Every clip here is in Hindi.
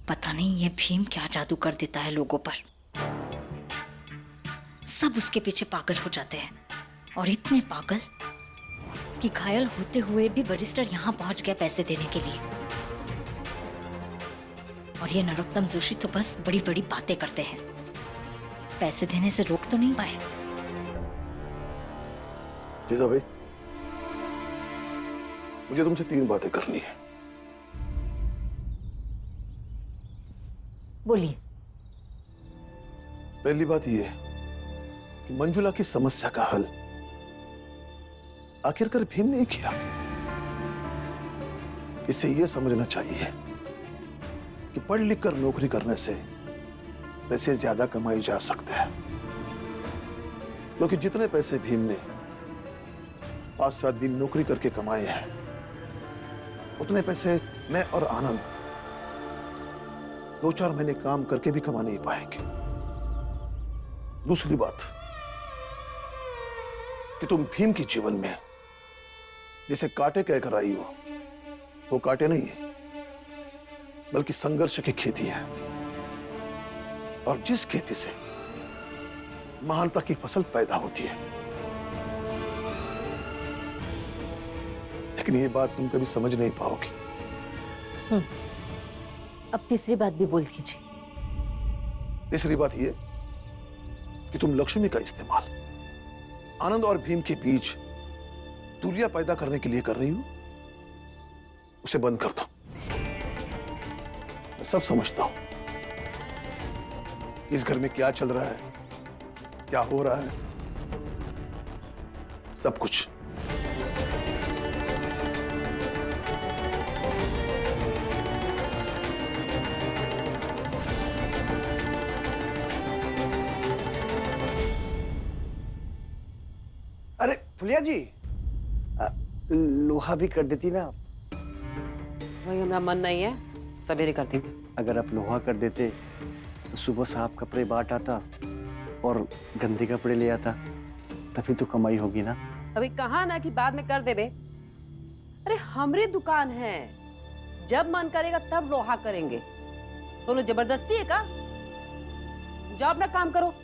पता नहीं ये भीम क्या जादू कर देता है लोगों पर। सब उसके पीछे पागल हो जाते हैं, और इतने पागल कि घायल होते हुए भी बैरिस्टर यहाँ पहुंच गया पैसे देने के लिए। और ये नरोत्तम जोशी तो बस बड़ी बड़ी बातें करते हैं, पैसे देने से रोक तो नहीं पाए। जीजा भाई, मुझे तुमसे 3 बातें करनी है। बोलिए। पहली बात यह कि मंजुला की समस्या का हल आखिरकार भीम ने किया। इसे यह समझना चाहिए कि पढ़ लिख कर नौकरी करने से पैसे ज्यादा कमाई जा सकते हैं, क्योंकि जितने पैसे भीम ने 5-7 दिन नौकरी करके कमाए हैं, उतने पैसे मैं और आनंद 2-4 महीने काम करके भी कमा नहीं पाएंगे। दूसरी बात कि तुम भीम के जीवन में जिसे कांटे कहकर आई हो, वो कांटे नहीं है, बल्कि संघर्ष की खेती है। और जिस खेती से महानता की फसल पैदा होती है। लेकिन ये बात तुम कभी समझ नहीं पाओगी। अब तीसरी बात भी बोल दीजिए। तीसरी बात यह कि तुम लक्ष्मी का इस्तेमाल आनंद और भीम के बीच दूरियां पैदा करने के लिए कर रही हो। उसे बंद कर दो। मैं सब समझता हूं इस घर में क्या चल रहा है, क्या हो रहा है, सब कुछ। अरे फुलिया जी, लोहा भी कर देती ना। वही हमारा मन नहीं है, सवेरे कर देंगे। अगर आप लोहा कर देते तो सुबह साफ कपड़े बांट आता और गंदे कपड़े ले आता, तभी तो कमाई होगी ना। अभी कहा ना कि बाद में कर देबे। अरे हमरे दुकान है, जब मन करेगा तब लोहा करेंगे। दोनों जबरदस्ती है का? जाओ अपना काम करो।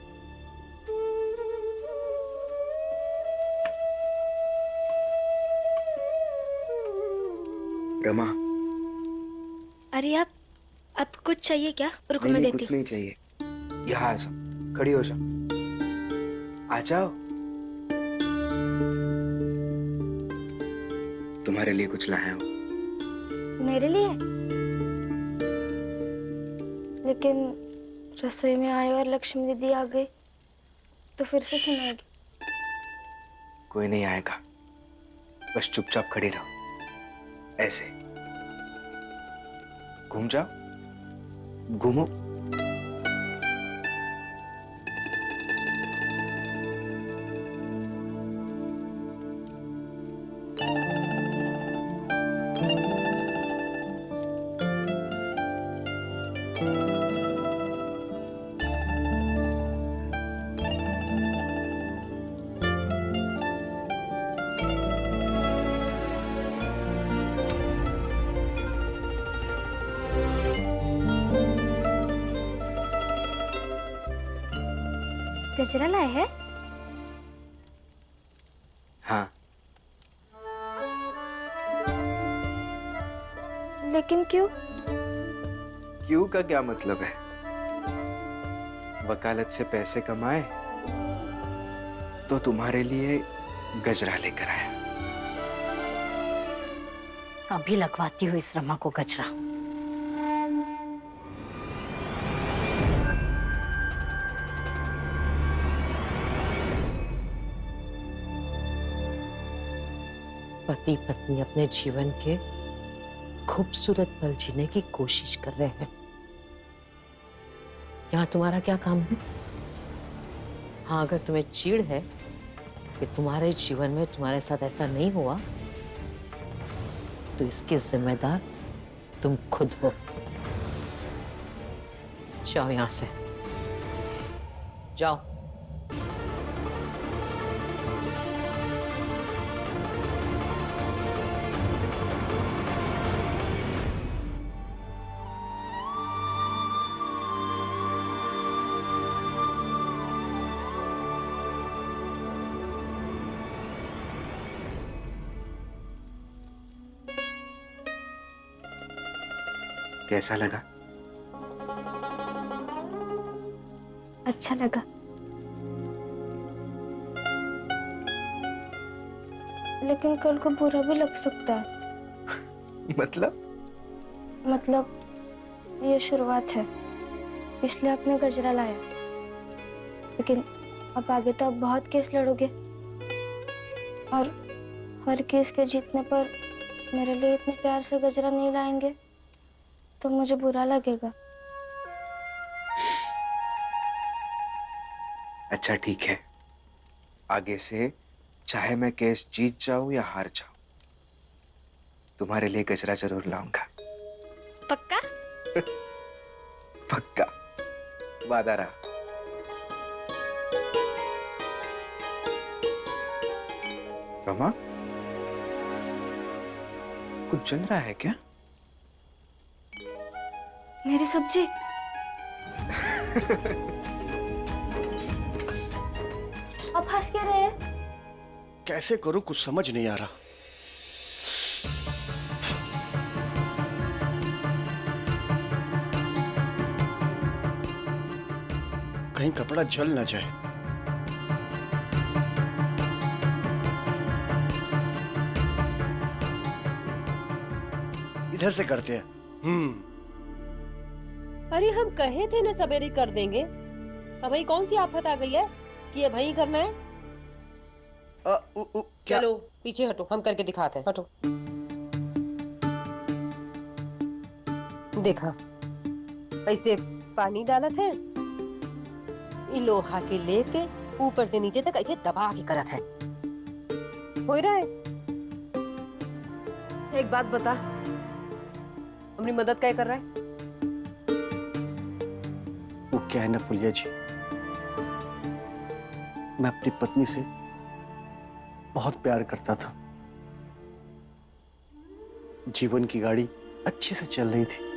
रमा, अरे आप कुछ चाहिए क्या? रुको मैं नहीं, देती कुछ नहीं चाहिए। यहाँ आ जाओ, खड़ी हो जाओ, आ जाओ। तुम्हारे लिए कुछ लाया हूँ। मेरे लिए? लेकिन रसोई में आए और लक्ष्मी दीदी आ गई तो फिर से सुनाएगी। कोई नहीं आएगा, बस चुपचाप खड़ी रहो, ऐसे घूम जाओ, घूमो। गजरा लाए है? हाँ, लेकिन क्यों? क्यों का क्या मतलब है? वकालत से पैसे कमाए तो तुम्हारे लिए गजरा लेकर आया। अभी लगवाती हूँ इस रमा को गजरा। पति पत्नी अपने जीवन के खूबसूरत पल जीने की कोशिश कर रहे हैं। यहाँ तुम्हारा क्या काम है? हाँ, अगर तुम्हें चिढ़ है कि तुम्हारे जीवन में तुम्हारे साथ ऐसा नहीं हुआ, तो इसके जिम्मेदार तुम खुद हो। जाओ यहाँ से, जाओ। कैसा लगा? अच्छा लगा। लेकिन कल को बुरा भी लग सकता है। मतलब ये शुरुआत है, इसलिए आपने गजरा लाया। लेकिन अब आगे तो आप बहुत केस लड़ोगे और हर केस के जीतने पर मेरे लिए इतने प्यार से गजरा नहीं लाएंगे तो मुझे बुरा लगेगा। अच्छा ठीक है, आगे से चाहे मैं केस जीत जाऊं या हार जाऊं, तुम्हारे लिए गजरा जरूर लाऊंगा। पक्का? पक्का, वादा रहा। रमा, कुछ जल रहा है क्या? मेरी सब्जी। आप हंस क्या रहे हैं? कैसे करूं कुछ समझ नहीं आ रहा। कहीं कपड़ा जल ना जाए। इधर से करते हैं। अरे हम कहे थे ना सवेरे कर देंगे। अब भाई कौन सी आफत आ गई है कि ये भाई करना है? क्या? चलो पीछे हटो, हम करके दिखाते हैं। हटो। देखा, ऐसे पानी डाला था, लोहा के लेके ऊपर से नीचे तक ऐसे दबा के करत है। हो रहा है। एक बात बता, अपनी मदद क्या कर रहा है? वो क्या है ना पुलिया जी, मैं अपनी पत्नी से बहुत प्यार करता था। जीवन की गाड़ी अच्छे से चल रही थी,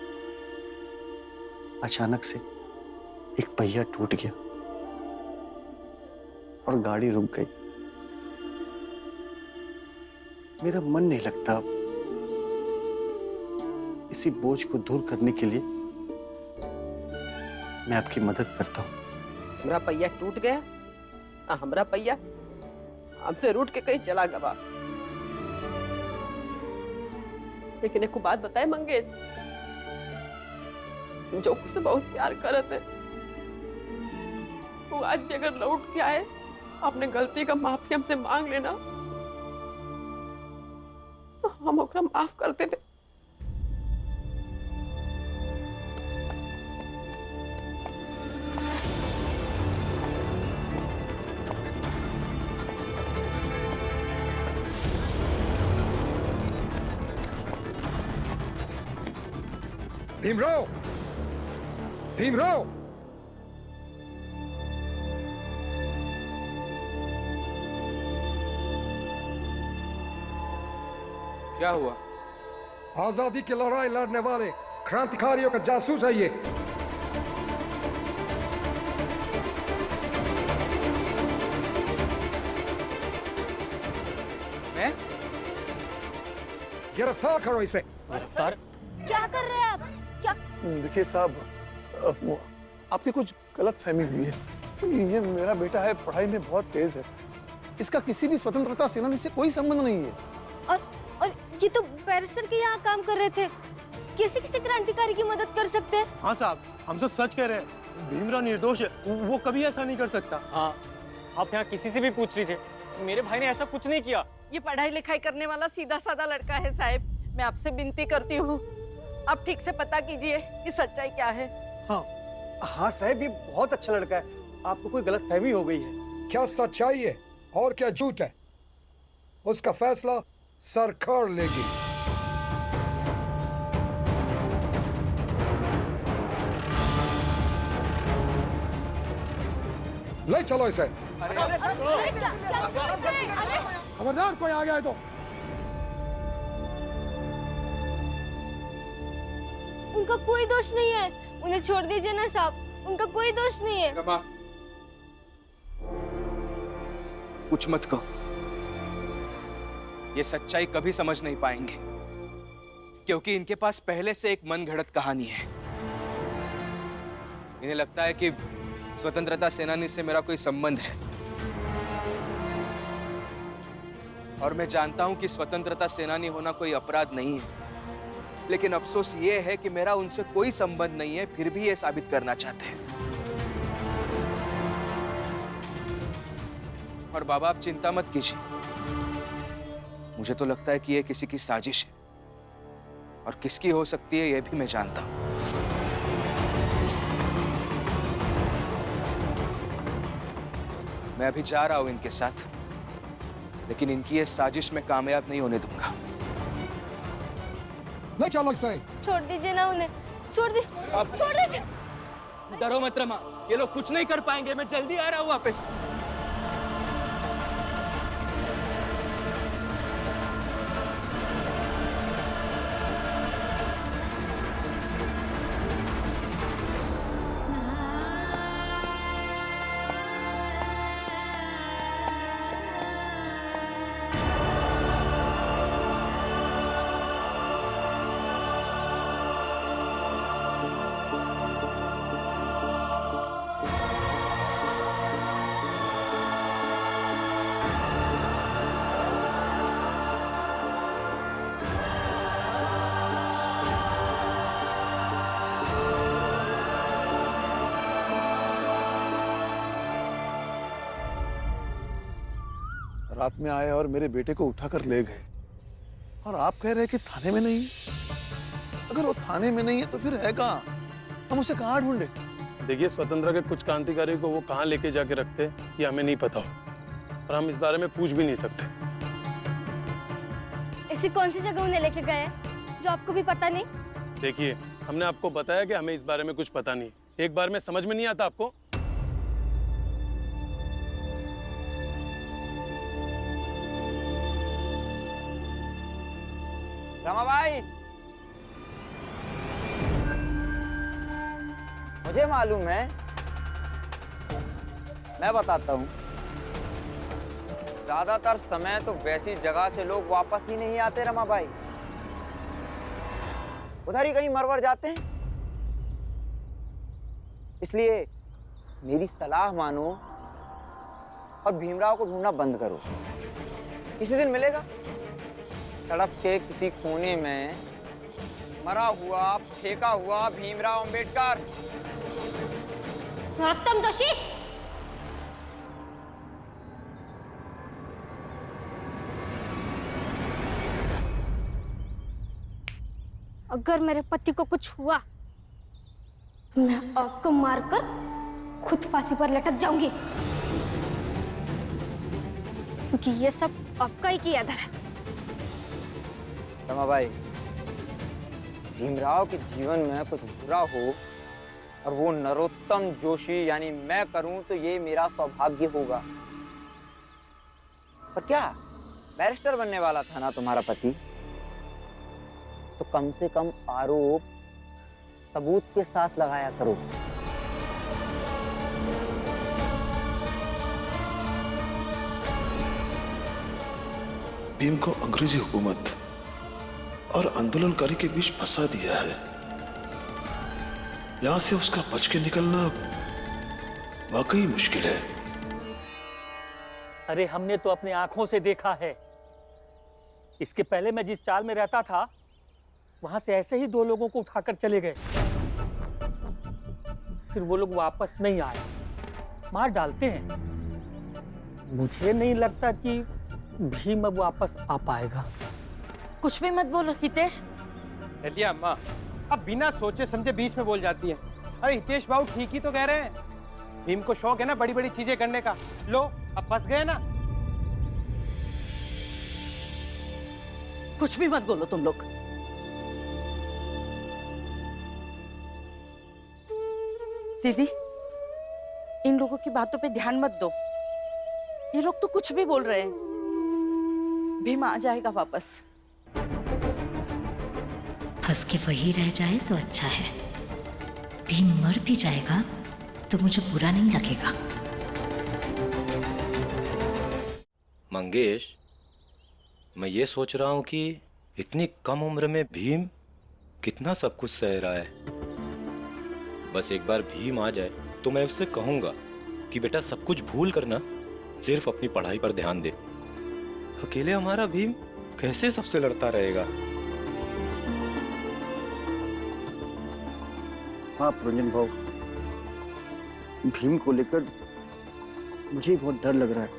अचानक से एक पहिया टूट गया और गाड़ी रुक गई। मेरा मन नहीं लगता अब। इसी बोझ को दूर करने के लिए मैं आपकी मदद करता हूँ। हमारा पहिया टूट गया, हमारा पहिया हमसे रूठ के कहीं चला गया। लेकिन एक बात बताए मंगेश, जो उससे बहुत प्यार करते है, वो आज भी अगर लौट के आए, अपने गलती का माफी हमसे मांग लेना, तो हम ओकरा माफ कर देबे। भीमराव, भीमराव, क्या हुआ? आजादी की लड़ाई लड़ने वाले क्रांतिकारियों का जासूस है ये। मैं? गिरफ्तार करो इसे। क्या कर रहे हैं आप? क्या? देखिए साहब, आपकी कुछ गलत फहमी हुई है। ये मेरा बेटा है, पढ़ाई में बहुत तेज है। इसका किसी भी स्वतंत्रता सेनानी से कोई संबंध नहीं है। और ये तो बैरिस्टर के यहाँ काम कर रहे थे, कैसे किसी क्रांतिकारी की मदद कर सकते हैं? हाँ साहब, हम सब सच कह रहे हैं। भीमराव निर्दोष है, वो कभी ऐसा नहीं कर सकता। हाँ, आप यहाँ किसी से भी पूछ लीजिए, मेरे भाई ने ऐसा कुछ नहीं किया। ये पढ़ाई लिखाई करने वाला सीधा साधा लड़का है साहब। मैं आपसे विनती करती हूँ, आप ठीक से पता कीजिए कि सच्चाई क्या है। हाँ साहब, ये बहुत अच्छा लड़का है, आपको कोई गलतफहमी हो गई है। क्या सच्चाई है और क्या झूठ है, उसका फैसला सरकार लेगी। ले चलो इसे। खबरदार कोई आ गया है तो। उनका कोई दोष नहीं है, उन्हें छोड़ दीजिए ना साहब, उनका कोई दोष नहीं है। रमा, कुछ मत कहो, ये सच्चाई कभी समझ नहीं पाएंगे। क्योंकि इनके पास पहले से एक मनगढ़ंत कहानी है। इन्हें लगता है कि स्वतंत्रता सेनानी से मेरा कोई संबंध है, और मैं जानता हूं कि स्वतंत्रता सेनानी होना कोई अपराध नहीं है, लेकिन अफसोस ये है कि मेरा उनसे कोई संबंध नहीं है, फिर भी ये साबित करना चाहते हैं। और बाबा, आप चिंता मत कीजिए, मुझे तो लगता है कि ये किसी की साजिश है, और किसकी हो सकती है यह भी मैं जानता हूं। मैं अभी जा रहा हूं इनके साथ, लेकिन इनकी ये साजिश में कामयाब नहीं होने दूंगा। नहीं चलो इसे। छोड़ दीजिए ना उन्हें, छोड़ दीजिए। डरो मत रमा, ये लोग कुछ नहीं कर पाएंगे, मैं जल्दी आ रहा हूं वापस। रात में आए और मेरे बेटे को उठाकर ले गए, और आप कह रहे हैं कि थाने में नहीं है। अगर वो थाने में नहीं है तो फिर है कहाँ? हम उसे कहाँ ढूंढे? देखिए, स्वतंत्र के कुछ क्रांतिकारी को वो कहाँ लेके जाके रखते ये हमें नहीं पता हो, और हम इस बारे में पूछ भी नहीं सकते। ऐसी कौन सी जगह उन्हें लेके गए जो आपको भी पता नहीं? देखिए, हमने आपको बताया कि हमें इस बारे में कुछ पता नहीं। एक बार में समझ में नहीं आता आपको? रमाबाई, मुझे मालूम है, मैं बताता हूँ। ज्यादातर समय तो वैसी जगह से लोग वापस ही नहीं आते रमाबाई, उधर ही कहीं मरवर जाते हैं। इसलिए मेरी सलाह मानो और भीमराव को ढूंढना बंद करो। किसी दिन मिलेगा सड़क के किसी कोने में मरा हुआ, फेंका हुआ भीमराव अंबेडकर। नरोत्तम जोशी, अगर मेरे पति को कुछ हुआ, मैं आपको मारकर खुद फांसी पर लटक जाऊंगी, क्योंकि ये सब आपका ही किया है। रमाबाई, भीमराव के जीवन में कुछ बुरा हो और वो नरोत्तम जोशी यानी मैं करूं तो ये मेरा सौभाग्य होगा। पर क्या बैरिस्टर बनने वाला था ना तुम्हारा पति, तो कम से कम आरोप सबूत के साथ लगाया करो। भीम को अंग्रेजी हुकूमत और आंदोलनकारी के बीच फंसा दिया है। यहां से उसका बच के निकलना वाकई मुश्किल है। अरे हमने तो अपनी आंखों से देखा है। इसके पहले मैं जिस चाल में रहता था, वहां से ऐसे ही 2 लोगों को उठाकर चले गए, फिर वो लोग वापस नहीं आए, मार डालते हैं। मुझे नहीं लगता कि भीम अब वापस आ पाएगा। कुछ भी मत बोलो हितेश। लिया अम्मा, अब बिना सोचे समझे बीच में बोल जाती है। अरे हितेश बाबू ठीक ही तो कह रहे हैं, भीम को शौक है ना बड़ी बड़ी चीजें करने का। लो अब फंस गए ना। कुछ भी मत बोलो तुम लोग। दीदी, इन लोगों की बातों पे ध्यान मत दो, ये लोग तो कुछ भी बोल रहे हैं। भीम आ जाएगा वापस। फंस के वही रह जाए तो अच्छा है। भीम मर भी जाएगा तो मुझे बुरा नहीं लगेगा। मंगेश, मैं ये सोच रहा हूँ कि इतनी कम उम्र में भीम कितना सब कुछ सह रहा है। बस एक बार भीम आ जाए तो मैं उससे कहूंगा कि बेटा सब कुछ भूल कर ना सिर्फ अपनी पढ़ाई पर ध्यान दे। अकेले हमारा भीम कैसे सबसे लड़ता रहेगा। हाँ रंजन भाऊ, भीम को लेकर मुझे बहुत डर लग रहा है,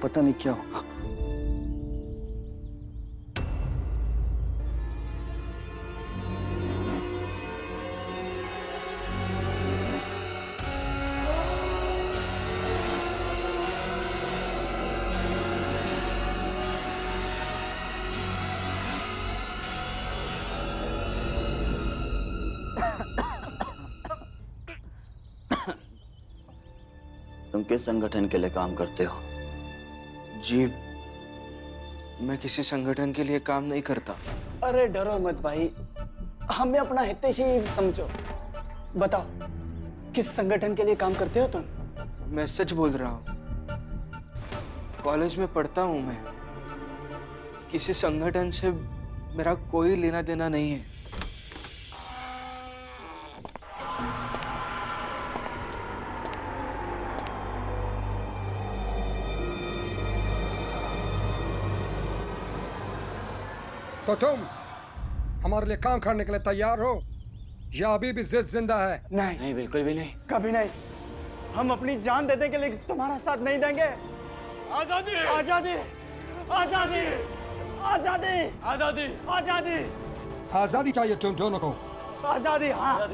पता नहीं क्या होगा। तुम किस संगठन के लिए काम करते हो? जी, मैं किसी संगठन के लिए काम नहीं करता। अरे डरो मत भाई, हमें अपना हितैषी समझो। बताओ, किस संगठन के लिए काम करते हो तुम? मैं सच बोल रहा हूँ, कॉलेज में पढ़ता हूँ मैं। किसी संगठन से मेरा कोई लेना देना नहीं है। तो तुम हमारे लिए काम करने के लिए तैयार हो या अभी भी जिद जिंदा है? नहीं नहीं, बिल्कुल भी नहीं। कभी नहीं। हम अपनी जान देने के लिए तुम्हारा साथ नहीं देंगे। आजादी आजादी आजादी आजादी आजादी आजादी आजादी चाहिए तुम दोनों को। आजादी, हाँ।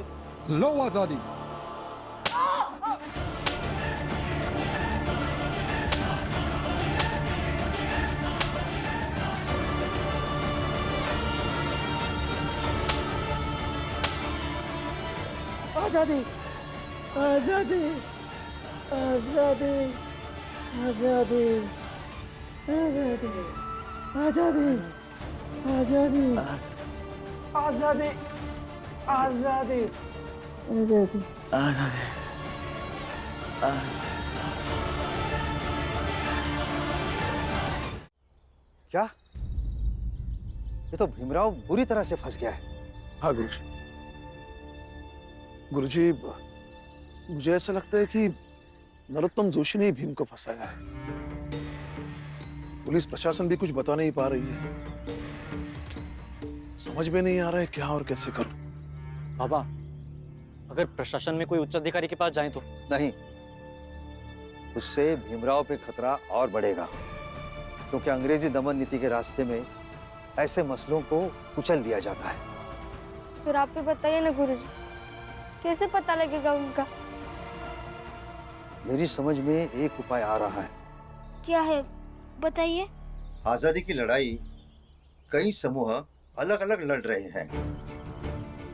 लो आजादी। आजादी आजादी आजादी आजादी आजादी आजादी आजादी आजादी आजादी आजादी। क्या? ये तो भीमराव बुरी तरह से फंस गया है। हाँ गुरुजी। गुरुजी, मुझे ऐसा लगता है कि नरोत्तम जोशी ने ही भीम को फंसाया है। पुलिस प्रशासन भी कुछ बता नहीं पा रही है। समझ में नहीं आ रहा है क्या और कैसे करूं। बाबा, अगर प्रशासन में कोई उच्च अधिकारी के पास जाएं तो? नहीं, उससे भीमराव पे खतरा और बढ़ेगा, क्योंकि अंग्रेजी दमन नीति के रास्ते में ऐसे मसलों को कुचल दिया जाता है। फिर आप ही बताइए ना गुरुजी, कैसे पता लगेगा उनका? मेरी समझ में एक उपाय आ रहा है। क्या है, बताइए। आजादी की लड़ाई कई समूह अलग अलग लड़ रहे हैं,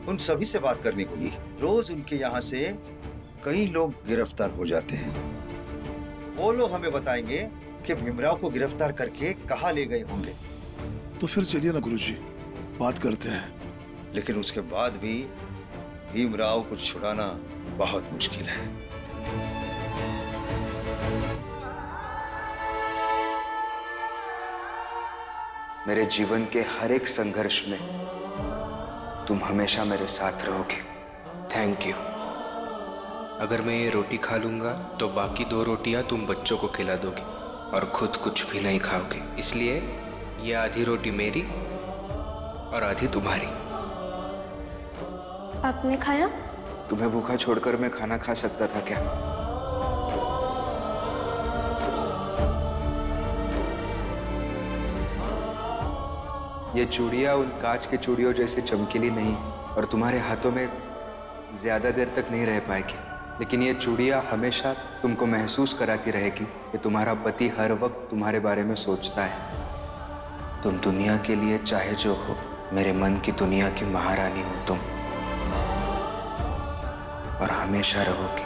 उन सभी से बात करनी होगी। रोज उनके यहाँ से कई लोग गिरफ्तार हो जाते हैं। वो लोग हमें बताएंगे कि भीमराव को गिरफ्तार करके कहाँ ले गए होंगे। तो फिर चलिए ना गुरुजी, बात करते हैं। लेकिन उसके बाद भी भीमराव को छुड़ाना बहुत मुश्किल है। मेरे जीवन के हर एक संघर्ष में तुम हमेशा मेरे साथ रहोगे। Thank you. अगर मैं ये रोटी खा लूंगा तो बाकी 2 रोटियां तुम बच्चों को खिला दोगे और खुद कुछ भी नहीं खाओगे। इसलिए ये आधी रोटी मेरी और आधी तुम्हारी। आपने खाया? तुम्हें भूखा छोड़कर मैं खाना खा सकता था क्या? ये चूड़ियाँ उन कांच के चूड़ियों जैसे चमकीली नहीं और तुम्हारे हाथों में ज्यादा देर तक नहीं रह पाएगी, लेकिन ये चूड़ियाँ हमेशा तुमको महसूस कराती रहेगी कि तुम्हारा पति हर वक्त तुम्हारे बारे में सोचता है। तुम दुनिया के लिए चाहे जो हो, मेरे मन की दुनिया की महारानी हो तुम, और हमेशा रहोगी।